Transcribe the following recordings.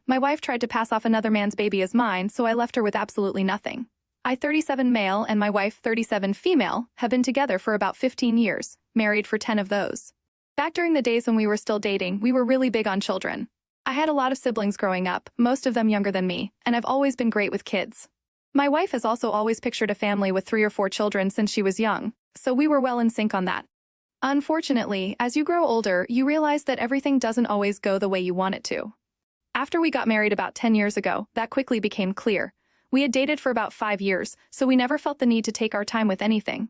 my wife tried to pass off another man's baby as mine, so I left her with absolutely nothing. I, 37 male, and my wife, 37 female, have been together for about 15 years, married for 10 of those. Back during the days when we were still dating, we were really big on children. I had a lot of siblings growing up, most of them younger than me, and I've always been great with kids. My wife has also always pictured a family with 3 or 4 children since she was young, so we were well in sync on that. Unfortunately, as you grow older, you realize that everything doesn't always go the way you want it to. After we got married about 10 years ago, that quickly became clear. We had dated for about 5 years, so we never felt the need to take our time with anything.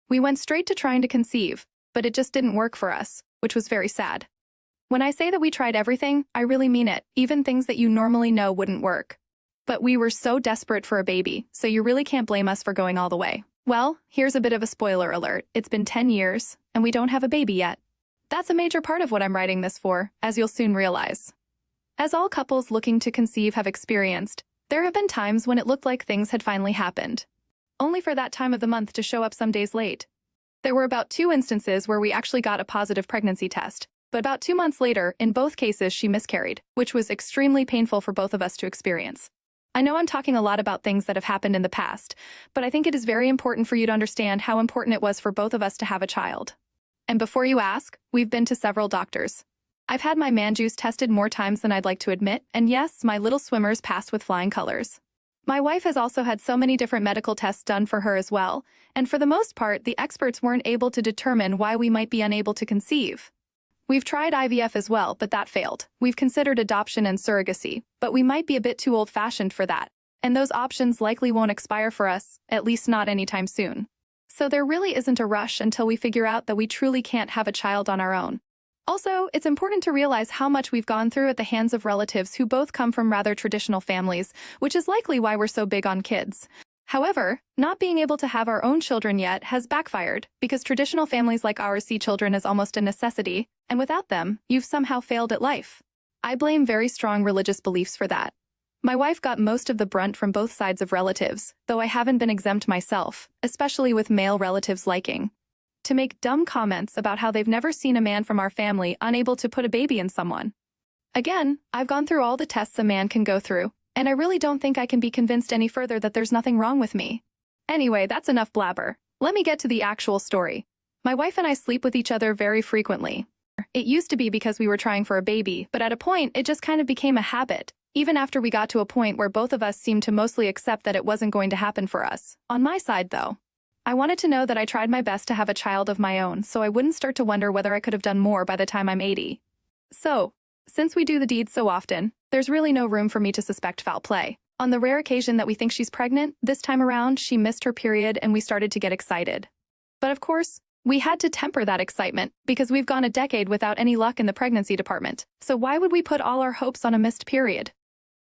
We went straight to trying to conceive, but it just didn't work for us, which was very sad. When I say that we tried everything, I really mean it, even things that you normally know wouldn't work. But we were so desperate for a baby, so you really can't blame us for going all the way. Well, here's a bit of a spoiler alert. It's been 10 years, and we don't have a baby yet. That's a major part of what I'm writing this for, as you'll soon realize. As all couples looking to conceive have experienced, there have been times when it looked like things had finally happened, only for that time of the month to show up some days late. There were about 2 instances where we actually got a positive pregnancy test, but about 2 months later, in both cases she miscarried, which was extremely painful for both of us to experience. I know I'm talking a lot about things that have happened in the past, but I think it is very important for you to understand how important it was for both of us to have a child. And before you ask, we've been to several doctors. I've had my man juice tested more times than I'd like to admit, and yes, my little swimmers passed with flying colors. My wife has also had so many different medical tests done for her as well, and for the most part, the experts weren't able to determine why we might be unable to conceive. We've tried IVF as well, but that failed. We've considered adoption and surrogacy, but we might be a bit too old-fashioned for that, and those options likely won't expire for us, at least not anytime soon. So there really isn't a rush until we figure out that we truly can't have a child on our own. Also, it's important to realize how much we've gone through at the hands of relatives who both come from rather traditional families, which is likely why we're so big on kids. However, not being able to have our own children yet has backfired, because traditional families like ours see children as almost a necessity, and without them, you've somehow failed at life. I blame very strong religious beliefs for that. My wife got most of the brunt from both sides of relatives, though I haven't been exempt myself, especially with male relatives liking to make dumb comments about how they've never seen a man from our family unable to put a baby in someone. Again, I've gone through all the tests a man can go through, and I really don't think I can be convinced any further that there's nothing wrong with me. Anyway, that's enough blabber. Let me get to the actual story. My wife and I sleep with each other very frequently. It used to be because we were trying for a baby, but at a point, it just kind of became a habit, even after we got to a point where both of us seemed to mostly accept that it wasn't going to happen for us. On my side, though, I wanted to know that I tried my best to have a child of my own, so I wouldn't start to wonder whether I could have done more by the time I'm 80. So, since we do the deed so often, there's really no room for me to suspect foul play. On the rare occasion that we think she's pregnant, this time around, she missed her period and we started to get excited. But of course, we had to temper that excitement, because we've gone a decade without any luck in the pregnancy department, so why would we put all our hopes on a missed period?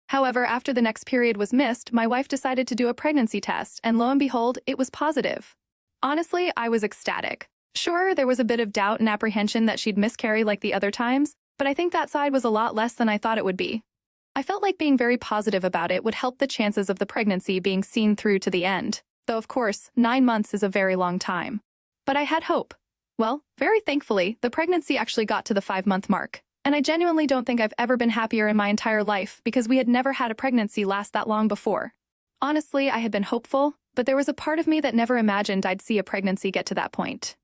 However, after the next period was missed, my wife decided to do a pregnancy test, and lo and behold, it was positive. Honestly, I was ecstatic. Sure, there was a bit of doubt and apprehension that she'd miscarry like the other times, but I think that side was a lot less than I thought it would be. I felt like being very positive about it would help the chances of the pregnancy being seen through to the end, though of course, 9 months is a very long time. But I had hope. Well, very thankfully, the pregnancy actually got to the 5-month mark. And I genuinely don't think I've ever been happier in my entire life, because we had never had a pregnancy last that long before. Honestly, I had been hopeful, but there was a part of me that never imagined I'd see a pregnancy get to that point.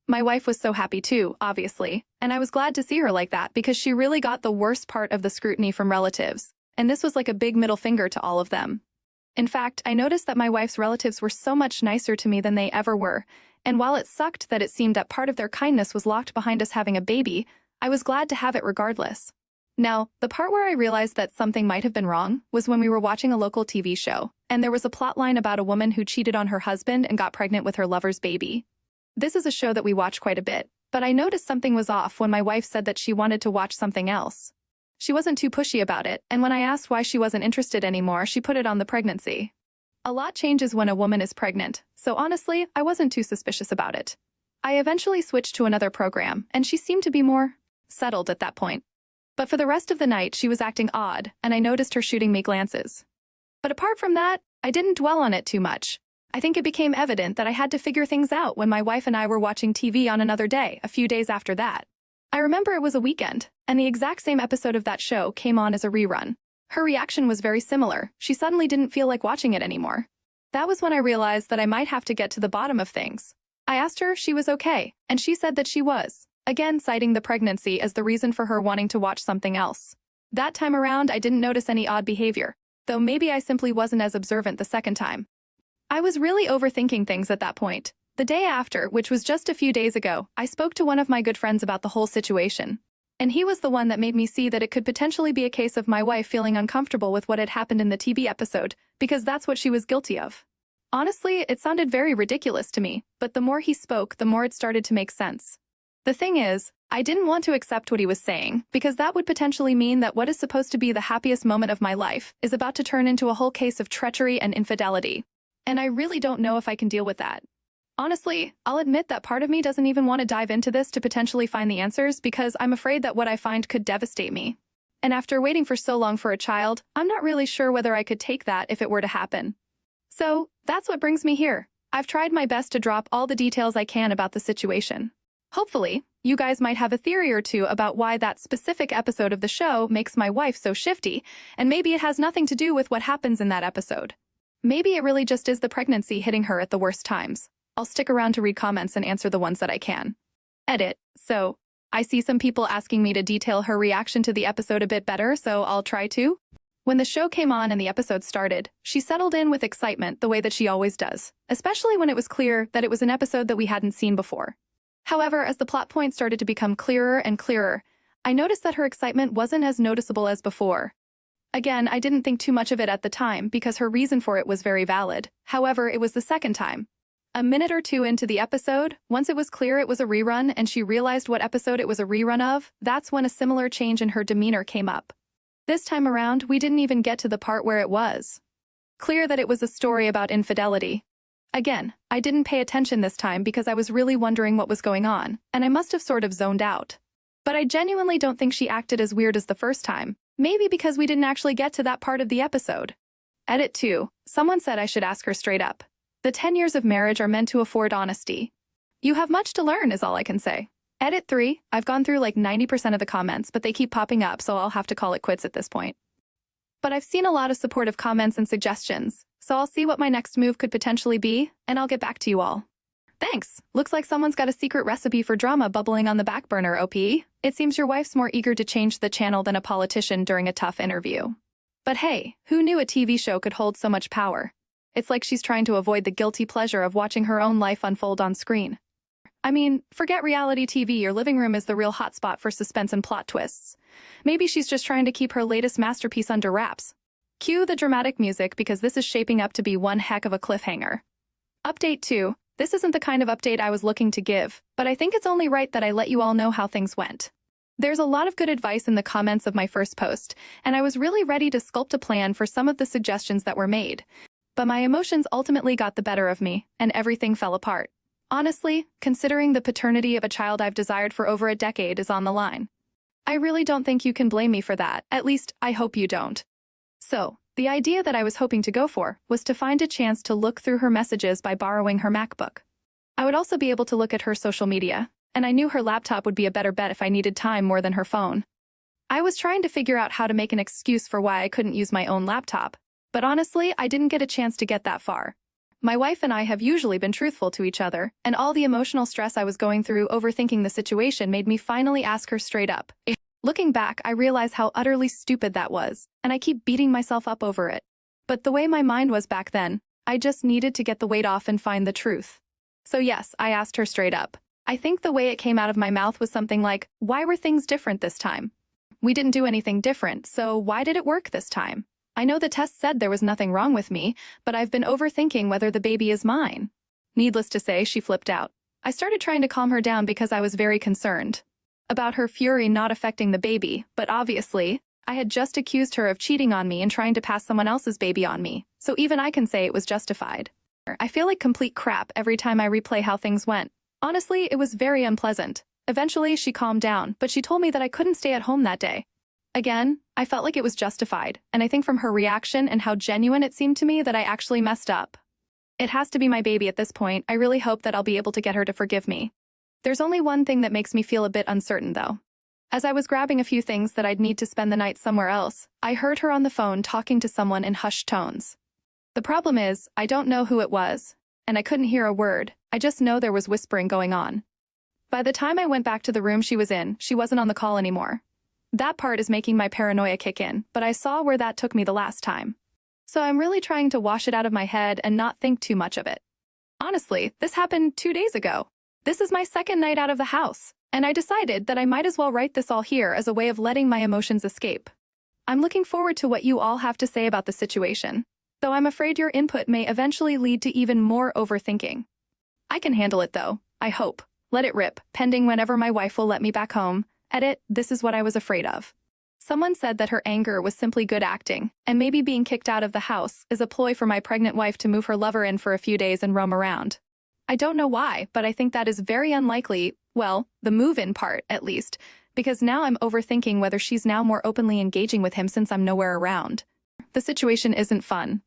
My wife was so happy too, obviously, and I was glad to see her like that because she really got the worst part of the scrutiny from relatives, and this was like a big middle finger to all of them. In fact, I noticed that my wife's relatives were so much nicer to me than they ever were, and while it sucked that it seemed that part of their kindness was locked behind us having a baby, I was glad to have it regardless. Now, the part where I realized that something might have been wrong was when we were watching a local TV show, and there was a plotline about a woman who cheated on her husband and got pregnant with her lover's baby. This is a show that we watch quite a bit, but I noticed something was off when my wife said that she wanted to watch something else. She wasn't too pushy about it, and when I asked why she wasn't interested anymore, she put it on the pregnancy. A lot changes when a woman is pregnant, so honestly, I wasn't too suspicious about it. I eventually switched to another program, and she seemed to be more settled at that point. But for the rest of the night, she was acting odd, and I noticed her shooting me glances. But apart from that, I didn't dwell on it too much. I think it became evident that I had to figure things out when my wife and I were watching TV on another day, a few days after that. I remember it was a weekend, and the exact same episode of that show came on as a rerun. Her reaction was very similar. She suddenly didn't feel like watching it anymore. That was when I realized that I might have to get to the bottom of things. I asked her if she was okay, and she said that she was, again citing the pregnancy as the reason for her wanting to watch something else. That time around, I didn't notice any odd behavior, though maybe I simply wasn't as observant the second time. I was really overthinking things at that point. The day after, which was just a few days ago, I spoke to one of my good friends about the whole situation. And he was the one that made me see that it could potentially be a case of my wife feeling uncomfortable with what had happened in the TV episode, because that's what she was guilty of. Honestly, it sounded very ridiculous to me, but the more he spoke, the more it started to make sense. The thing is, I didn't want to accept what he was saying, because that would potentially mean that what is supposed to be the happiest moment of my life is about to turn into a whole case of treachery and infidelity. And I really don't know if I can deal with that. Honestly, I'll admit that part of me doesn't even want to dive into this to potentially find the answers because I'm afraid that what I find could devastate me. And after waiting for so long for a child, I'm not really sure whether I could take that if it were to happen. So, that's what brings me here. I've tried my best to drop all the details I can about the situation. Hopefully, you guys might have a theory or two about why that specific episode of the show makes my wife so shifty, and maybe it has nothing to do with what happens in that episode. Maybe it really just is the pregnancy hitting her at the worst times. I'll stick around to read comments and answer the ones that I can. Edit. So, I see some people asking me to detail her reaction to the episode a bit better, so I'll try to. When the show came on and the episode started, she settled in with excitement the way that she always does, especially when it was clear that it was an episode that we hadn't seen before. However, as the plot points started to become clearer and clearer, I noticed that her excitement wasn't as noticeable as before. Again, I didn't think too much of it at the time because her reason for it was very valid. However, it was the second time. A minute or two into the episode, once it was clear it was a rerun and she realized what episode it was a rerun of, that's when a similar change in her demeanor came up. This time around, we didn't even get to the part where it was clear that it was a story about infidelity. Again, I didn't pay attention this time because I was really wondering what was going on, and I must have sort of zoned out. But I genuinely don't think she acted as weird as the first time, maybe because we didn't actually get to that part of the episode. Edit 2. Someone said I should ask her straight up. The 10 years of marriage are meant to afford honesty. You have much to learn is all I can say. Edit 3. I've gone through like 90% of the comments, but they keep popping up, so I'll have to call it quits at this point. But I've seen a lot of supportive comments and suggestions, so I'll see what my next move could potentially be, and I'll get back to you all. Thanks. Looks like someone's got a secret recipe for drama bubbling on the back burner, OP. It seems your wife's more eager to change the channel than a politician during a tough interview. But hey, who knew a TV show could hold so much power? It's like she's trying to avoid the guilty pleasure of watching her own life unfold on screen. I mean, forget reality TV, your living room is the real hotspot for suspense and plot twists. Maybe she's just trying to keep her latest masterpiece under wraps. Cue the dramatic music because this is shaping up to be one heck of a cliffhanger. Update 2. This isn't the kind of update I was looking to give, but I think it's only right that I let you all know how things went. There's a lot of good advice in the comments of my first post, and I was really ready to sculpt a plan for some of the suggestions that were made. But my emotions ultimately got the better of me, and everything fell apart. Honestly, considering the paternity of a child I've desired for over a decade is on the line. I really don't think you can blame me for that, at least I hope you don't. So, the idea that I was hoping to go for was to find a chance to look through her messages by borrowing her MacBook. I would also be able to look at her social media, and I knew her laptop would be a better bet if I needed time more than her phone. I was trying to figure out how to make an excuse for why I couldn't use my own laptop, but honestly, I didn't get a chance to get that far. My wife and I have usually been truthful to each other, and all the emotional stress I was going through overthinking the situation made me finally ask her straight up. Looking back, I realize how utterly stupid that was, and I keep beating myself up over it. But the way my mind was back then, I just needed to get the weight off and find the truth. So yes, I asked her straight up. I think the way it came out of my mouth was something like, why were things different this time? We didn't do anything different, so why did it work this time? I know the test said there was nothing wrong with me, but I've been overthinking whether the baby is mine. Needless to say, she flipped out. I started trying to calm her down because I was very concerned about her fury not affecting the baby, but obviously, I had just accused her of cheating on me and trying to pass someone else's baby on me, so even I can say it was justified. I feel like complete crap every time I replay how things went. Honestly, it was very unpleasant. Eventually, she calmed down, but she told me that I couldn't stay at home that day. Again, I felt like it was justified, and I think from her reaction and how genuine it seemed to me that I actually messed up. It has to be my baby at this point. I really hope that I'll be able to get her to forgive me. There's only one thing that makes me feel a bit uncertain, though. As I was grabbing a few things that I'd need to spend the night somewhere else, I heard her on the phone talking to someone in hushed tones. The problem is, I don't know who it was, and I couldn't hear a word. I just know there was whispering going on. By the time I went back to the room she was in, she wasn't on the call anymore. That part is making my paranoia kick in, but I saw where that took me the last time. So I'm really trying to wash it out of my head and not think too much of it. Honestly, this happened 2 days ago. This is my second night out of the house, and I decided that I might as well write this all here as a way of letting my emotions escape. I'm looking forward to what you all have to say about the situation, though I'm afraid your input may eventually lead to even more overthinking. I can handle it though, I hope. Let it rip, pending whenever my wife will let me back home. Edit, this is what I was afraid of. Someone said that her anger was simply good acting, and maybe being kicked out of the house is a ploy for my pregnant wife to move her lover in for a few days and roam around. I don't know why, but I think that is very unlikely, well, the move-in part, at least, because now I'm overthinking whether she's now more openly engaging with him since I'm nowhere around. The situation isn't fun.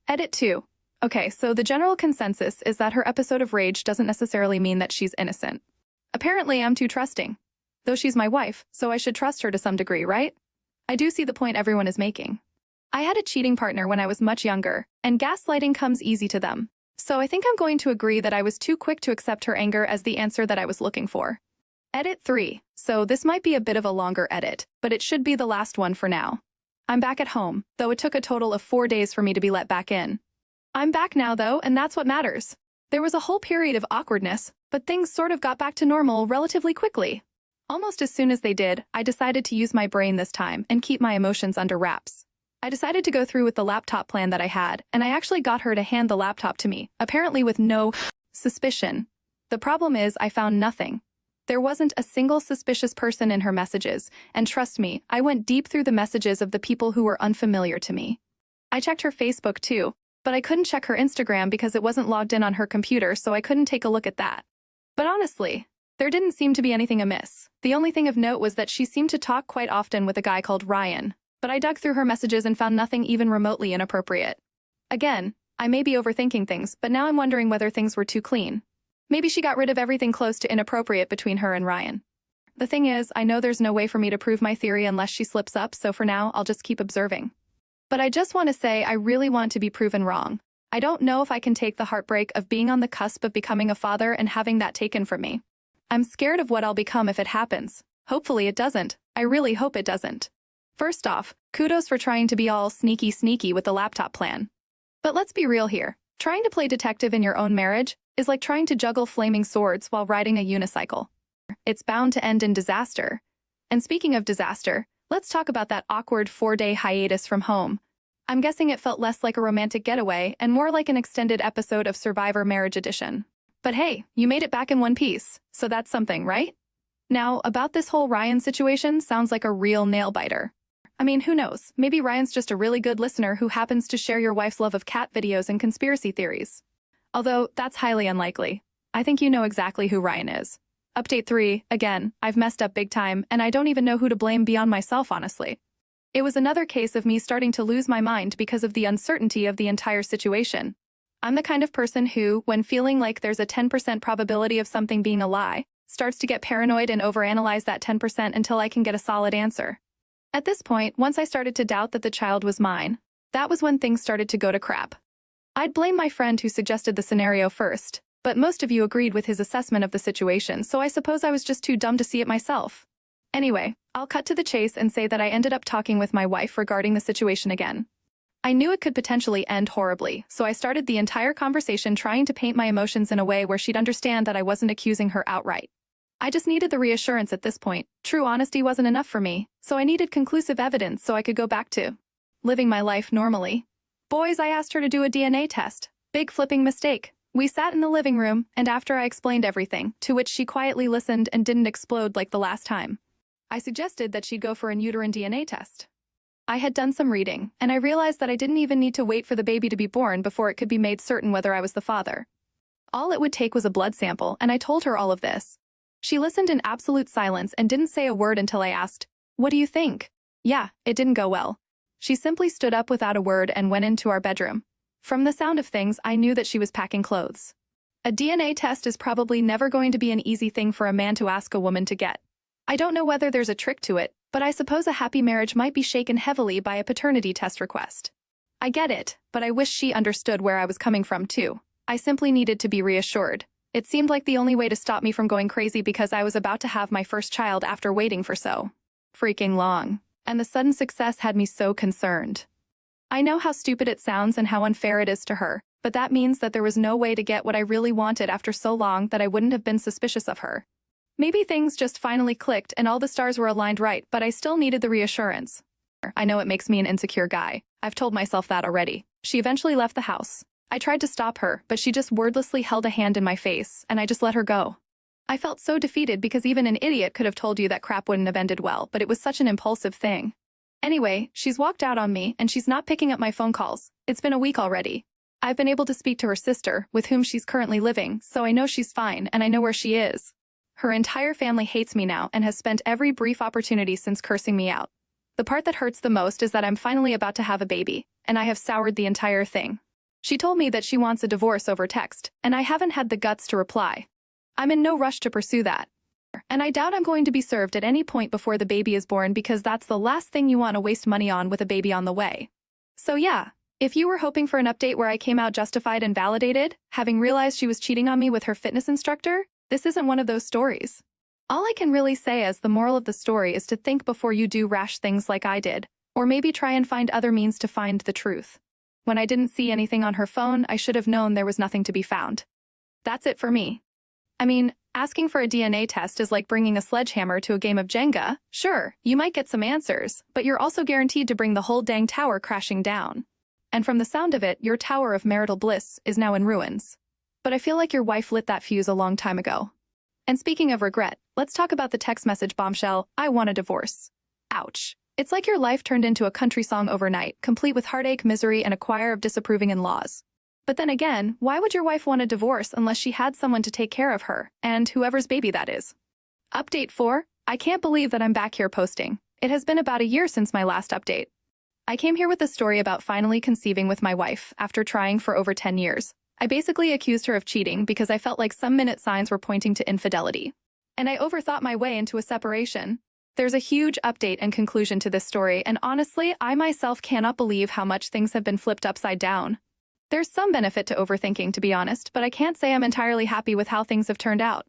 Edit 2. Okay, so the general consensus is that her episode of rage doesn't necessarily mean that she's innocent. Apparently, I'm too trusting. Though she's my wife, so I should trust her to some degree, right? I do see the point everyone is making. I had a cheating partner when I was much younger, and gaslighting comes easy to them. So I think I'm going to agree that I was too quick to accept her anger as the answer that I was looking for. Edit 3. So this might be a bit of a longer edit, but it should be the last one for now. I'm back at home, though it took a total of 4 days for me to be let back in. I'm back now, though, and that's what matters. There was a whole period of awkwardness, but things sort of got back to normal relatively quickly. Almost as soon as they did, I decided to use my brain this time and keep my emotions under wraps. I decided to go through with the laptop plan that I had, and I actually got her to hand the laptop to me, apparently with no suspicion. The problem is I found nothing. There wasn't a single suspicious person in her messages, and trust me, I went deep through the messages of the people who were unfamiliar to me. I checked her Facebook too, but I couldn't check her Instagram because it wasn't logged in on her computer, so I couldn't take a look at that. But honestly, there didn't seem to be anything amiss. The only thing of note was that she seemed to talk quite often with a guy called Ryan, but I dug through her messages and found nothing even remotely inappropriate. Again, I may be overthinking things, but now I'm wondering whether things were too clean. Maybe she got rid of everything close to inappropriate between her and Ryan. The thing is, I know there's no way for me to prove my theory unless she slips up, so for now, I'll just keep observing. But I just want to say I really want to be proven wrong. I don't know if I can take the heartbreak of being on the cusp of becoming a father and having that taken from me. I'm scared of what I'll become if it happens. Hopefully it doesn't. I really hope it doesn't. First off, kudos for trying to be all sneaky with the laptop plan. But let's be real here. Trying to play detective in your own marriage is like trying to juggle flaming swords while riding a unicycle. It's bound to end in disaster. And speaking of disaster, let's talk about that awkward 4-day hiatus from home. I'm guessing it felt less like a romantic getaway and more like an extended episode of Survivor Marriage Edition. But hey, you made it back in one piece, so that's something, right? Now, about this whole Ryan situation sounds like a real nail-biter. I mean, who knows? Maybe Ryan's just a really good listener who happens to share your wife's love of cat videos and conspiracy theories. Although, that's highly unlikely. I think you know exactly who Ryan is. Update 3, again, I've messed up big time, and I don't even know who to blame beyond myself, honestly. It was another case of me starting to lose my mind because of the uncertainty of the entire situation. I'm the kind of person who, when feeling like there's a 10% probability of something being a lie, starts to get paranoid and overanalyze that 10% until I can get a solid answer. At this point, once I started to doubt that the child was mine, that was when things started to go to crap. I'd blame my friend who suggested the scenario first, but most of you agreed with his assessment of the situation, so I suppose I was just too dumb to see it myself. Anyway, I'll cut to the chase and say that I ended up talking with my wife regarding the situation again. I knew it could potentially end horribly, so I started the entire conversation trying to paint my emotions in a way where she'd understand that I wasn't accusing her outright. I just needed the reassurance at this point. True honesty wasn't enough for me, so I needed conclusive evidence so I could go back to living my life normally. Boys, I asked her to do a DNA test. Big flipping mistake. We sat in the living room, and after I explained everything, to which she quietly listened and didn't explode like the last time, I suggested that she'd go for an uterine DNA test. I had done some reading, and I realized that I didn't even need to wait for the baby to be born before it could be made certain whether I was the father. All it would take was a blood sample, and I told her all of this. She listened in absolute silence and didn't say a word until I asked, "What do you think?" Yeah, it didn't go well. She simply stood up without a word and went into our bedroom. From the sound of things, I knew that she was packing clothes. A DNA test is probably never going to be an easy thing for a man to ask a woman to get. I don't know whether there's a trick to it, but I suppose a happy marriage might be shaken heavily by a paternity test request. I get it, but I wish she understood where I was coming from too. I simply needed to be reassured. It seemed like the only way to stop me from going crazy because I was about to have my first child after waiting for so freaking long. And the sudden success had me so concerned. I know how stupid it sounds and how unfair it is to her, but that means that there was no way to get what I really wanted after so long that I wouldn't have been suspicious of her. Maybe things just finally clicked and all the stars were aligned right, but I still needed the reassurance. I know it makes me an insecure guy. I've told myself that already. She eventually left the house. I tried to stop her, but she just wordlessly held a hand in my face, and I just let her go. I felt so defeated because even an idiot could have told you that crap wouldn't have ended well, but it was such an impulsive thing. Anyway, she's walked out on me, and she's not picking up my phone calls. It's been a week already. I've been able to speak to her sister, with whom she's currently living, so I know she's fine, and I know where she is. Her entire family hates me now and has spent every brief opportunity since cursing me out. The part that hurts the most is that I'm finally about to have a baby, and I have soured the entire thing. She told me that she wants a divorce over text, and I haven't had the guts to reply. I'm in no rush to pursue that. And I doubt I'm going to be served at any point before the baby is born because that's the last thing you want to waste money on with a baby on the way. So yeah, if you were hoping for an update where I came out justified and validated, having realized she was cheating on me with her fitness instructor, this isn't one of those stories. All I can really say as the moral of the story is to think before you do rash things like I did, or maybe try and find other means to find the truth. When I didn't see anything on her phone, I should have known there was nothing to be found. That's it for me. I mean, asking for a DNA test is like bringing a sledgehammer to a game of Jenga. Sure, you might get some answers, but you're also guaranteed to bring the whole dang tower crashing down. And from the sound of it, your tower of marital bliss is now in ruins. But I feel like your wife lit that fuse a long time ago. And speaking of regret, let's talk about the text message bombshell, "I want a divorce." Ouch. It's like your life turned into a country song overnight, complete with heartache, misery, and a choir of disapproving in-laws. But then again, why would your wife want a divorce unless she had someone to take care of her, and whoever's baby that is? Update 4. I can't believe that I'm back here posting. It has been about a year since my last update. I came here with a story about finally conceiving with my wife, after trying for over 10 years. I basically accused her of cheating because I felt like some minute signs were pointing to infidelity. And I overthought my way into a separation. There's a huge update and conclusion to this story, and honestly, I myself cannot believe how much things have been flipped upside down. There's some benefit to overthinking, to be honest, but I can't say I'm entirely happy with how things have turned out.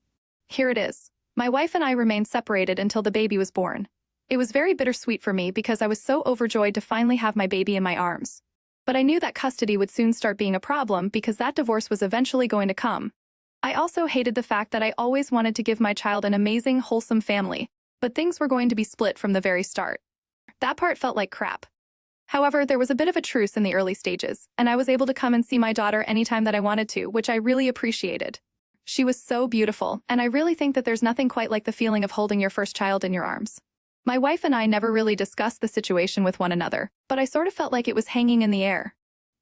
Here it is. My wife and I remained separated until the baby was born. It was very bittersweet for me because I was so overjoyed to finally have my baby in my arms. But I knew that custody would soon start being a problem because that divorce was eventually going to come. I also hated the fact that I always wanted to give my child an amazing, wholesome family, but things were going to be split from the very start. That part felt like crap. However, there was a bit of a truce in the early stages, and I was able to come and see my daughter anytime that I wanted to, which I really appreciated. She was so beautiful, and I really think that there's nothing quite like the feeling of holding your first child in your arms. My wife and I never really discussed the situation with one another, but I sort of felt like it was hanging in the air.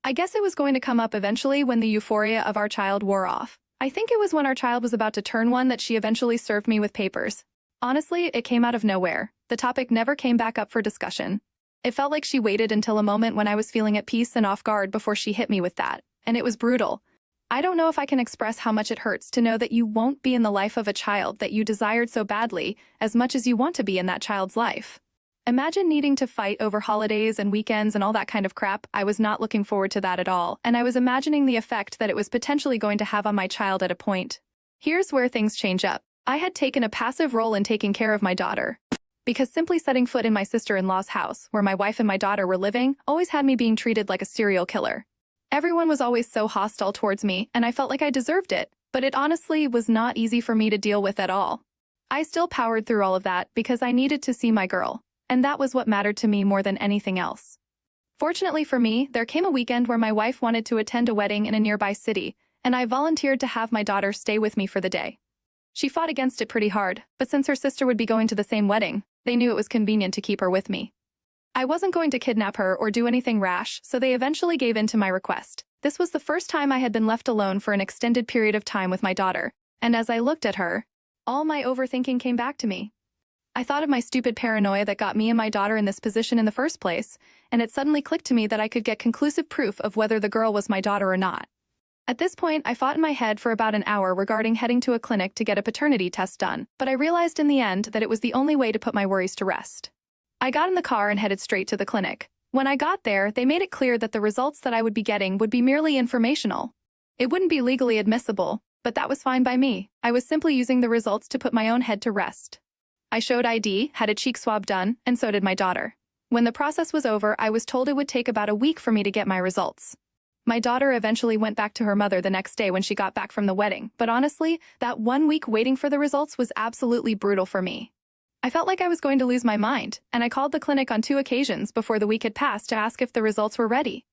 I guess it was going to come up eventually when the euphoria of our child wore off. I think it was when our child was about to turn 1 that she eventually served me with papers. Honestly, it came out of nowhere. The topic never came back up for discussion. It felt like she waited until a moment when I was feeling at peace and off guard before she hit me with that, and it was brutal. I don't know if I can express how much it hurts to know that you won't be in the life of a child that you desired so badly as much as you want to be in that child's life. Imagine needing to fight over holidays and weekends and all that kind of crap. I was not looking forward to that at all, and I was imagining the effect that it was potentially going to have on my child at a point. Here's where things change up. I had taken a passive role in taking care of my daughter, because simply setting foot in my sister-in-law's house, where my wife and my daughter were living, always had me being treated like a serial killer. Everyone was always so hostile towards me, and I felt like I deserved it, but it honestly was not easy for me to deal with at all. I still powered through all of that because I needed to see my girl, and that was what mattered to me more than anything else. Fortunately for me, there came a weekend where my wife wanted to attend a wedding in a nearby city, and I volunteered to have my daughter stay with me for the day. She fought against it pretty hard, but since her sister would be going to the same wedding, they knew it was convenient to keep her with me. I wasn't going to kidnap her or do anything rash, so they eventually gave in to my request. This was the first time I had been left alone for an extended period of time with my daughter, and as I looked at her, all my overthinking came back to me. I thought of my stupid paranoia that got me and my daughter in this position in the first place, and it suddenly clicked to me that I could get conclusive proof of whether the girl was my daughter or not. At this point, I fought in my head for about an hour regarding heading to a clinic to get a paternity test done, but I realized in the end that it was the only way to put my worries to rest. I got in the car and headed straight to the clinic. When I got there, they made it clear that the results that I would be getting would be merely informational. It wouldn't be legally admissible, but that was fine by me. I was simply using the results to put my own head to rest. I showed ID, had a cheek swab done, and so did my daughter. When the process was over, I was told it would take about a week for me to get my results. My daughter eventually went back to her mother the next day when she got back from the wedding, but honestly, that 1 week waiting for the results was absolutely brutal for me. I felt like I was going to lose my mind, and I called the clinic on 2 occasions before the week had passed to ask if the results were ready.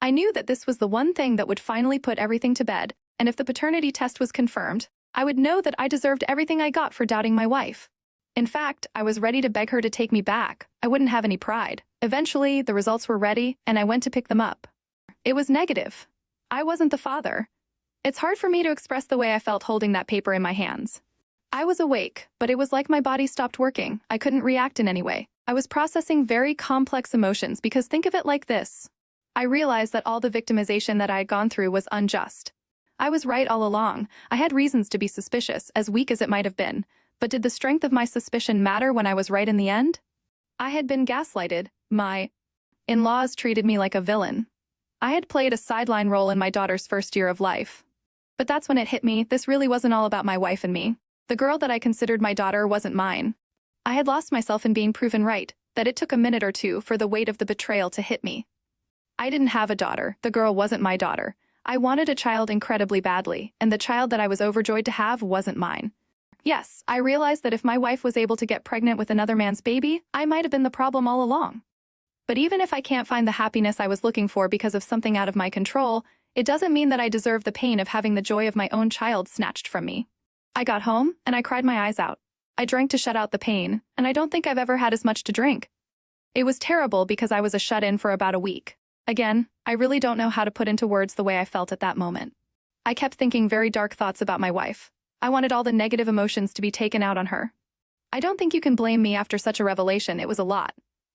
I knew that this was the one thing that would finally put everything to bed, and if the paternity test was confirmed, I would know that I deserved everything I got for doubting my wife. In fact, I was ready to beg her to take me back. I wouldn't have any pride. Eventually, the results were ready, and I went to pick them up. It was negative. I wasn't the father. It's hard for me to express the way I felt holding that paper in my hands. I was awake, but it was like my body stopped working. I couldn't react in any way. I was processing very complex emotions because think of it like this. I realized that all the victimization that I had gone through was unjust. I was right all along. I had reasons to be suspicious, as weak as it might have been. But did the strength of my suspicion matter when I was right in the end? I had been gaslighted. My in-laws treated me like a villain. I had played a sideline role in my daughter's first year of life. But that's when it hit me. This really wasn't all about my wife and me. The girl that I considered my daughter wasn't mine. I had lost myself in being proven right, that it took a minute or two for the weight of the betrayal to hit me. I didn't have a daughter. The girl wasn't my daughter. I wanted a child incredibly badly, and the child that I was overjoyed to have wasn't mine. Yes, I realized that if my wife was able to get pregnant with another man's baby, I might have been the problem all along. But even if I can't find the happiness I was looking for because of something out of my control, it doesn't mean that I deserve the pain of having the joy of my own child snatched from me. I got home, and I cried my eyes out. I drank to shut out the pain, and I don't think I've ever had as much to drink. It was terrible because I was a shut-in for about a week. Again, I really don't know how to put into words the way I felt at that moment. I kept thinking very dark thoughts about my wife. I wanted all the negative emotions to be taken out on her. I don't think you can blame me after such a revelation. It was a lot.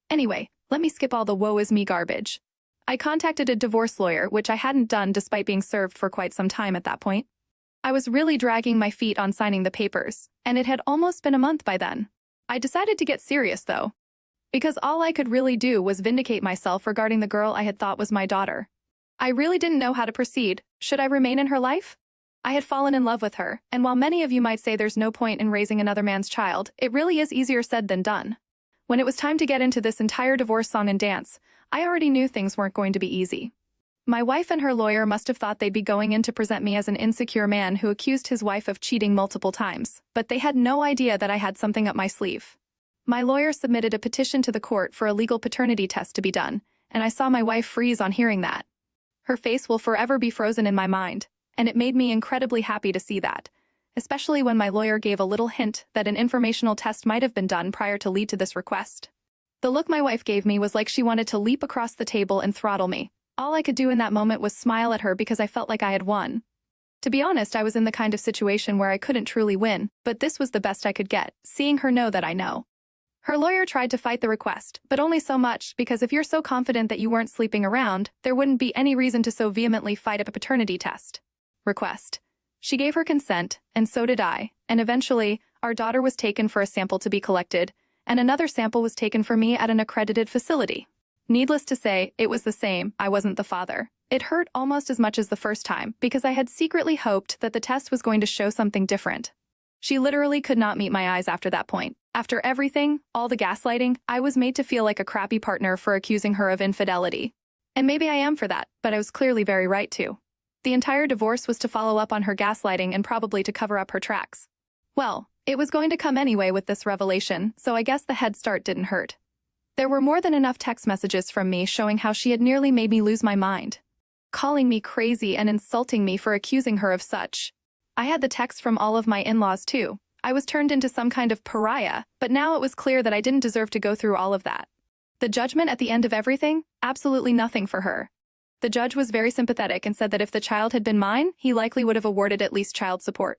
Anyway, let me skip all the woe is me garbage. I contacted a divorce lawyer, which I hadn't done despite being served for quite some time at that point. I was really dragging my feet on signing the papers, and it had almost been a month by then. I decided to get serious, though, because all I could really do was vindicate myself regarding the girl I had thought was my daughter. I really didn't know how to proceed. Should I remain in her life? I had fallen in love with her, and while many of you might say there's no point in raising another man's child, it really is easier said than done. When it was time to get into this entire divorce song and dance, I already knew things weren't going to be easy. My wife and her lawyer must have thought they'd be going in to present me as an insecure man who accused his wife of cheating multiple times, but they had no idea that I had something up my sleeve. My lawyer submitted a petition to the court for a legal paternity test to be done, and I saw my wife freeze on hearing that. Her face will forever be frozen in my mind, and it made me incredibly happy to see that, especially when my lawyer gave a little hint that an informational test might have been done prior to lead to this request. The look my wife gave me was like she wanted to leap across the table and throttle me. All I could do in that moment was smile at her because I felt like I had won. To be honest, I was in the kind of situation where I couldn't truly win, but this was the best I could get, seeing her know that I know. Her lawyer tried to fight the request, but only so much because if you're so confident that you weren't sleeping around, there wouldn't be any reason to so vehemently fight a paternity test request. She gave her consent, and so did I, and eventually, our daughter was taken for a sample to be collected, and another sample was taken for me at an accredited facility. Needless to say, it was the same. I wasn't the father. It hurt almost as much as the first time, because I had secretly hoped that the test was going to show something different. She literally could not meet my eyes after that point. After everything, all the gaslighting, I was made to feel like a crappy partner for accusing her of infidelity. And maybe I am for that, but I was clearly very right to. The entire divorce was to follow up on her gaslighting and probably to cover up her tracks. Well, it was going to come anyway with this revelation, so I guess the head start didn't hurt. There were more than enough text messages from me showing how she had nearly made me lose my mind, calling me crazy and insulting me for accusing her of such. I had the texts from all of my in-laws too. I was turned into some kind of pariah, but now it was clear that I didn't deserve to go through all of that. The judgment at the end of everything? Absolutely nothing for her. The judge was very sympathetic and said that if the child had been mine, he likely would have awarded at least child support.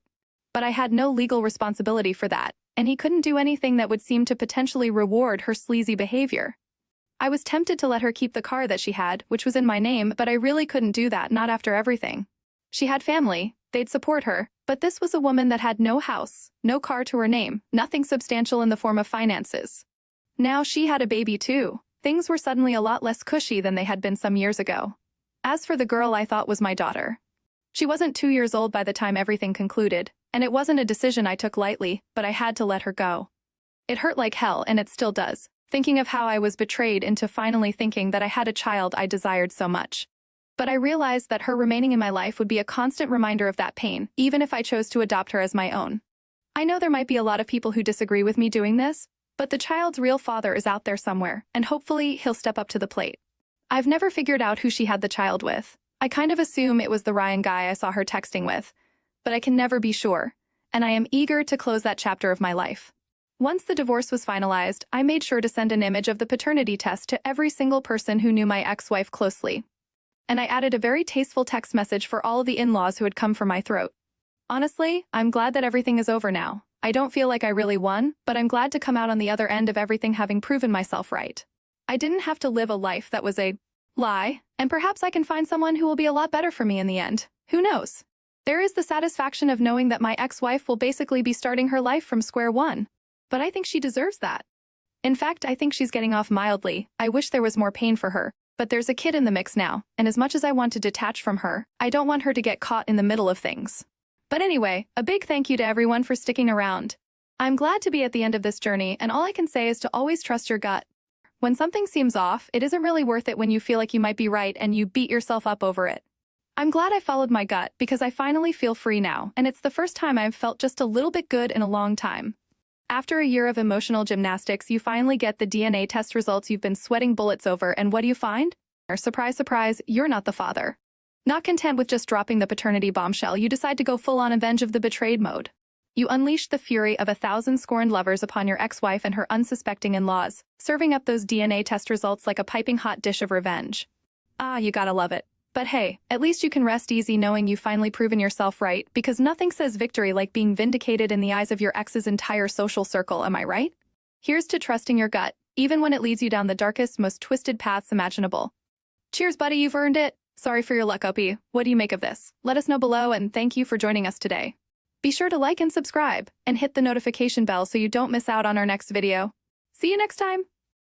But I had no legal responsibility for that, and he couldn't do anything that would seem to potentially reward her sleazy behavior. I was tempted to let her keep the car that she had, which was in my name, but I really couldn't do that, not after everything. She had family, they'd support her, but this was a woman that had no house, no car to her name, nothing substantial in the form of finances. Now she had a baby too. Things were suddenly a lot less cushy than they had been some years ago. As for the girl I thought was my daughter, she wasn't 2 years old by the time everything concluded, and it wasn't a decision I took lightly, but I had to let her go. It hurt like hell, and it still does, thinking of how I was betrayed into finally thinking that I had a child I desired so much. But I realized that her remaining in my life would be a constant reminder of that pain, even if I chose to adopt her as my own. I know there might be a lot of people who disagree with me doing this, but the child's real father is out there somewhere, and hopefully he'll step up to the plate. I've never figured out who she had the child with. I kind of assume it was the Ryan guy I saw her texting with, but I can never be sure, and I am eager to close that chapter of my life. Once the divorce was finalized, I made sure to send an image of the paternity test to every single person who knew my ex-wife closely. And I added a very tasteful text message for all of the in-laws who had come for my throat. Honestly, I'm glad that everything is over now. I don't feel like I really won, but I'm glad to come out on the other end of everything having proven myself right. I didn't have to live a life that was a lie, and perhaps I can find someone who will be a lot better for me in the end. Who knows? There is the satisfaction of knowing that my ex-wife will basically be starting her life from square one. But I think she deserves that. In fact, I think she's getting off mildly. I wish there was more pain for her, but there's a kid in the mix now, and as much as I want to detach from her, I don't want her to get caught in the middle of things. But anyway, a big thank you to everyone for sticking around. I'm glad to be at the end of this journey, and all I can say is to always trust your gut. When something seems off, it isn't really worth it when you feel like you might be right and you beat yourself up over it. I'm glad I followed my gut because I finally feel free now, and it's the first time I've felt just a little bit good in a long time. After a year of emotional gymnastics, you finally get the DNA test results you've been sweating bullets over, and what do you find? Surprise, surprise, you're not the father. Not content with just dropping the paternity bombshell, you decide to go full-on avenge of the betrayed mode. You unleash the fury of 1,000 scorned lovers upon your ex-wife and her unsuspecting in-laws, serving up those DNA test results like a piping hot dish of revenge. Ah, you gotta love it. But hey, at least you can rest easy knowing you've finally proven yourself right, because nothing says victory like being vindicated in the eyes of your ex's entire social circle, am I right? Here's to trusting your gut, even when it leads you down the darkest, most twisted paths imaginable. Cheers, buddy, you've earned it. Sorry for your luck, Opie. What do you make of this? Let us know below, and thank you for joining us today. Be sure to like and subscribe, and hit the notification bell so you don't miss out on our next video. See you next time!